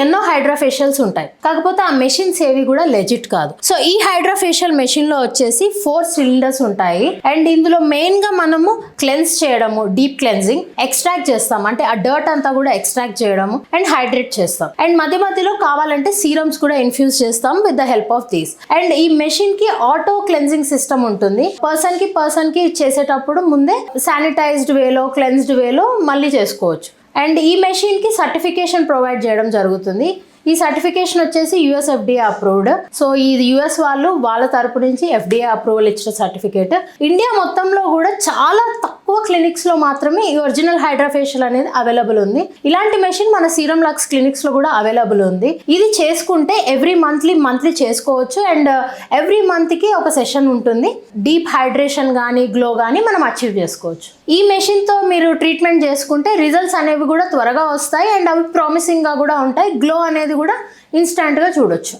ఎన్నో హైడ్రాఫేషియల్స్ ఉంటాయి, కాకపోతే ఆ మెషిన్స్ ఏవి కూడా లెజిట్ కాదు. సో ఈ హైడ్రాఫేషియల్ మెషిన్ లో వచ్చేసి 4 సిలిండర్స్ ఉంటాయి. అండ్ ఇందులో మెయిన్ గా మనము క్లెన్స్ చేయడము, డీప్ క్లెన్జింగ్, ఎక్స్ట్రాక్ట్ చేస్తాం, అంటే ఆ డర్ట్ అంతా కూడా ఎక్స్ట్రాక్ట్ చేయడము అండ్ హైడ్రేట్ చేస్తాం. అండ్ మధ్య మధ్యలో కావాలంటే సీరమ్స్ కూడా ఇన్ఫ్యూజ్ చేస్తాం with the help of these. And ఈ మెషిన్ కి ఆటో క్లెన్జింగ్ సిస్టమ్ ఉంటుంది. పర్సన్ కి చేసేటప్పుడు ముందే శానిటైజ్డ్ వేలో, క్లెన్స్డ్ వేలో మళ్ళీ చేసుకోవచ్చు. అండ్ ఈ మెషిన్ కి సర్టిఫికేషన్ ప్రొవైడ్ చేయడం జరుగుతుంది. ఈ సర్టిఫికేషన్ వచ్చేసి యుఎస్ FDA అప్రూవ్డ్. సో ఈ యుఎస్ వాళ్ళు వాళ్ళ తరపు నుంచి FDA అప్రూవల్ ఇచ్చిన సర్టిఫికేట్. ఇండియా మొత్తంలో కూడా చాలా తక్కువ క్లినిక్స్ లో మాత్రమే ఈ ఒరిజినల్ హైడ్రాఫేషియల్ అనేది అవైలబుల్ ఉంది. ఇలాంటి మెషిన్ మన సీరం లక్స్ క్లినిక్స్ లో కూడా అవైలబుల్ ఉంది. ఇది చేసుకుంటే ఎవ్రీ మంత్లీ చేసుకోవచ్చు. అండ్ ఎవ్రీ మంత్ కి ఒక సెషన్ ఉంటుంది. డీప్ హైడ్రేషన్ కానీ గ్లో కానీ మనం అచీవ్ చేసుకోవచ్చు. ఈ మెషిన్ తో మీరు ట్రీట్మెంట్ చేసుకుంటే రిజల్ట్స్ అనేవి కూడా త్వరగా వస్తాయి. అండ్ అవి ప్రామిసింగ్ గా కూడా ఉంటాయి. గ్లో అనేది కూడా ఇన్స్టాంట్ గా చూడొచ్చు.